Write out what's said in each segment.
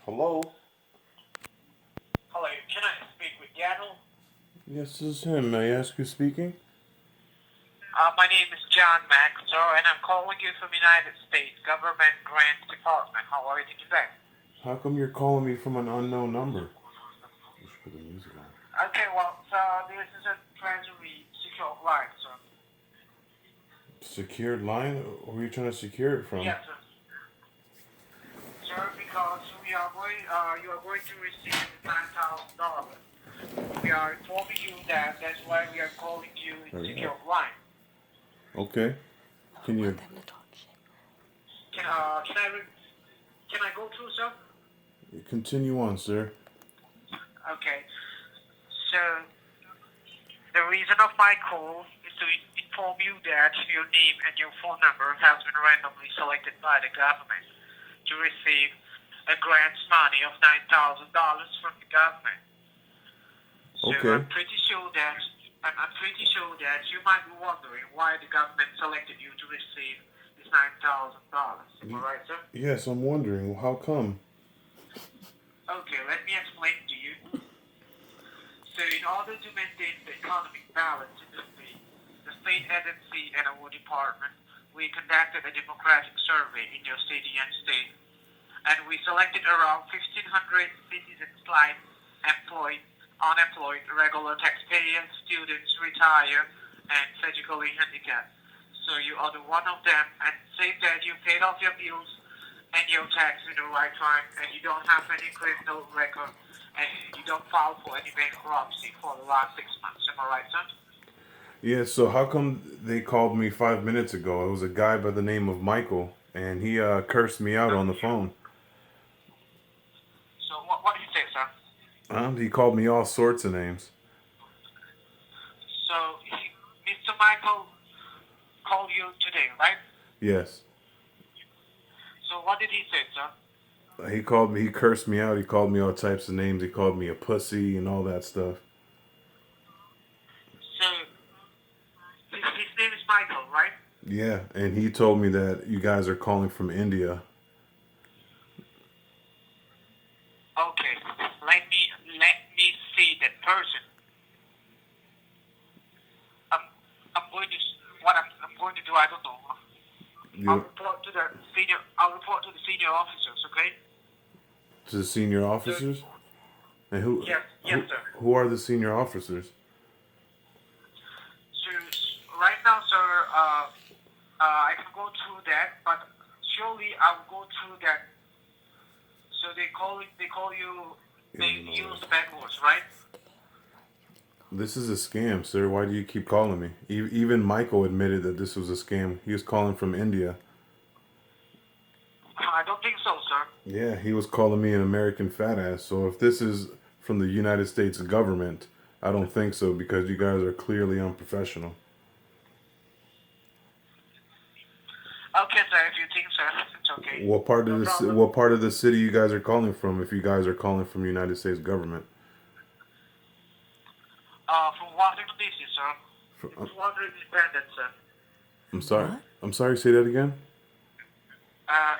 Hello? Hello, can I speak with Daniel? Yes, this is him. May I ask who's speaking? My name is John Max, sir, and I'm calling you from United States Government Grants Department. How are you today? How come you're calling me from an unknown number? We should put the music on. Okay, well, so this is a treasury secure line, sir. Secured line? Where are you trying to secure it from? Yes, sir. Sir, because you are going to receive $9,000. We are informing you that's why we are calling you in Hurry secure up. line. Okay. Can you Can I go through, sir? continue on, sir? Okay. So the reason of my call is to inform you that your name and your phone number has been randomly selected by the government to receive a grant money of $9,000 from the government. So Okay. I'm pretty sure that you might be wondering why the government selected you to receive this $9,000. Am I right, sir? Yes, I'm wondering. How come? Okay, let me explain to you. So in order to maintain the economic balance in the state agency and our department, we conducted a demographic survey in your city and state, and we selected around 1,500 citizens like employed, unemployed, regular taxpayers, students, retired, and physically handicapped. So you are the one of them, and say that you paid off your bills and your tax in the right time, and you don't have any criminal record, and you don't file for any bankruptcy for the last 6 months. Am I right, son? Yeah, so how come they called me 5 minutes ago? It was a guy by the name of Michael, and he cursed me out on the phone. So what do you say, sir? He called me all sorts of names. So Mr. Michael called you today, right? Yes. So what did he say, sir? He called me, he cursed me out. He called me all types of names. He called me a pussy and all that stuff. So his name is Michael, right? Yeah, and he told me that you guys are calling from India. Okay, let me see that person. I'm I'm going to what I'm going to do. I don't know. You I'll report to the senior officers. Okay. to the senior So, officers? And who yes, sir. who are the senior officers? So right now, sir, I can go through that, but surely I'll go through that. So they call you. They use bad words, right? This is a scam, sir. Why do you keep calling me? Even Michael admitted that this was a scam. He was calling from India. I don't think so, sir. Yeah, he was calling me an American fat ass. So if this is from the United States government, I don't think so because you guys are clearly unprofessional. Okay, sir. If you think so, it's okay. What part of No the problem. what part of the city you guys are calling from? If you guys are calling from the United States government, From Washington D.C., sir. Fr- It's 200 independent, sir. I'm sorry. I'm sorry. Say that again.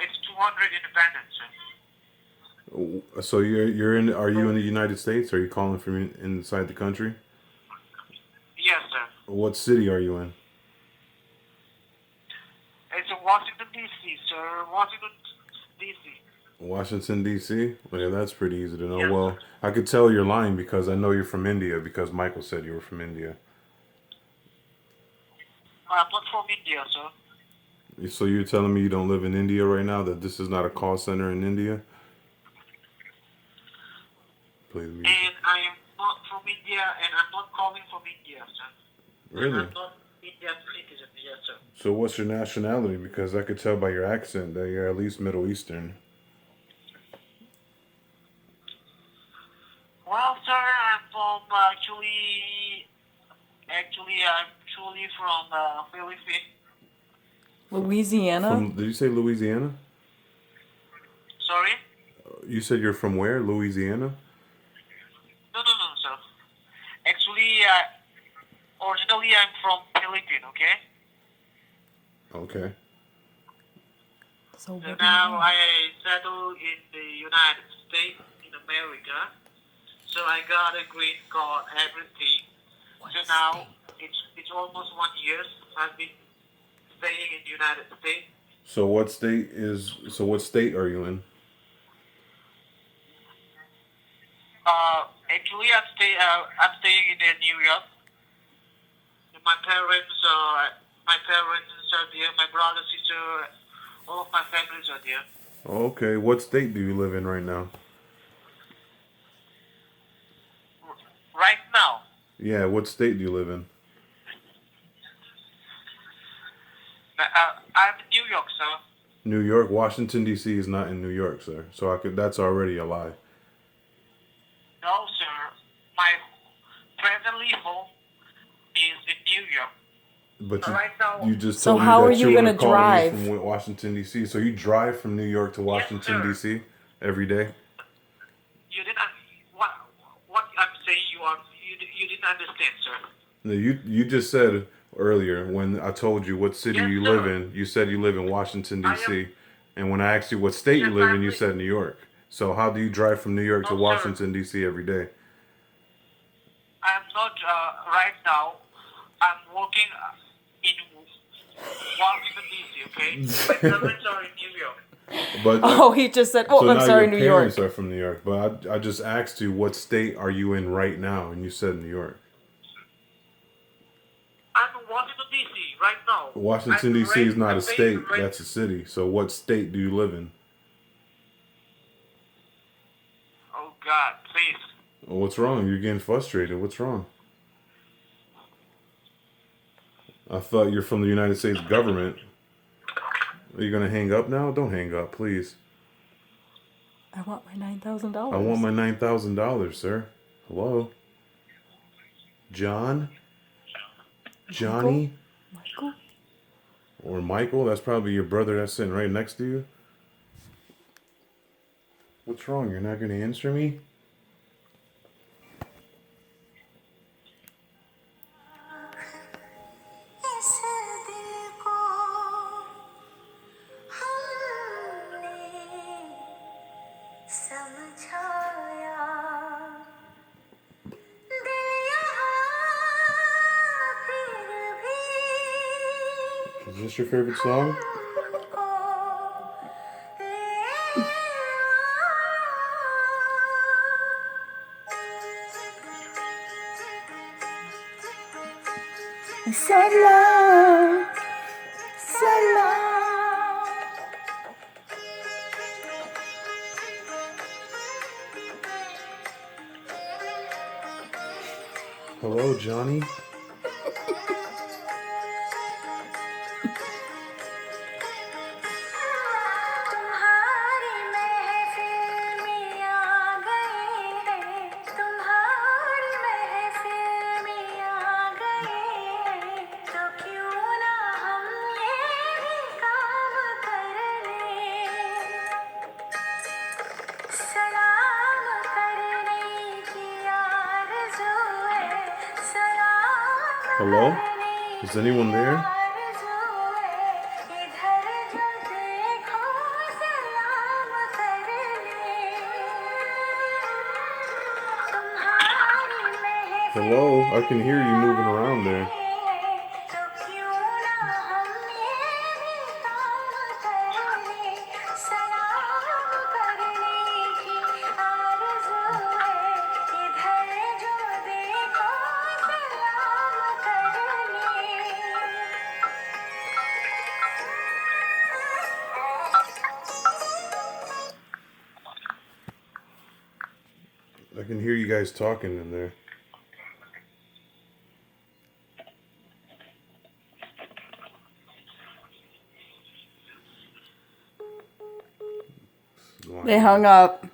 It's 200 independent, sir. So you're in? Are you in the United States? Are you calling from inside the country? Yes, sir. What city are you in? It's in Washington D.C., sir. Washington D.C. Washington D.C. Yeah, that's pretty easy to know. Yes, sir. Well, I could tell you're lying because I know you're from India because Michael said you were from India. I'm not from India, sir. So you're telling me you don't live in India right now? That this is not a call center in India? Play the music. And I am not from India, and I'm not calling from India, sir. And Really? I'm not Indian citizen, yes, sir. So what's your nationality? Because I could tell by your accent that you're at least Middle Eastern. Well, sir, I'm from I'm truly from Philippines. Louisiana? Did you say Louisiana? Sorry? You said you're from where? Louisiana? No, sir. Actually, originally I'm from Philippines, okay? Okay. So So what do now you I settle in the United States. state in America. So I got a green card, everything. So now it's almost 1 year I've been staying in the United States. So what state what state are you in? Actually, I'm staying in New York. My parents are there. My brother, sister, all of my families are there. Okay, what state do you live in right now? Right now, Yeah, what state do you live in? I'm in New York, sir. New York. Washington D.C. is not in New York, sir. So that's already a lie. No, sir. My presently home is in New York. But Right now, you just So told me how that are you were gonna calling drive? me from Washington D.C. So you drive from New York to yes, Washington sir. D.C. every day? You didn't. What I'm saying, you didn't understand, sir. No, you just said earlier when I told you what city Yes, you live sir. in, you said you live in Washington I D.C. am. And when I asked you what state you Yes, live in, you said New York. So how do you drive from New York to no, sir. Washington D.C. every day? I'm not right now. I'm working in Washington D.C. Okay. My parents are in New York. But Oh, he just said, so oh, I'm now sorry, your New parents York. are from New York. But I just asked you what state are you in right now, and you said New York. I'm in Washington D.C. right now. Washington D.C. is not a state; that's a city. So what state do you live in? Oh God, please. Well, what's wrong? You're getting frustrated. What's wrong? I thought you're from the United States government. Are you gonna hang up now? Don't hang up, please. I want my I want $9,000. my $9,000, sir. Hello, John, Johnny, Michael? or Michael. That's probably your brother that's sitting right next to you. What's wrong? You're not gonna answer me? Is this your favorite song? Salam, salam. Hello, Johnny. Hello? Is anyone there? Hello? I can hear you moving around there. I can hear you guys talking in there. They hung up.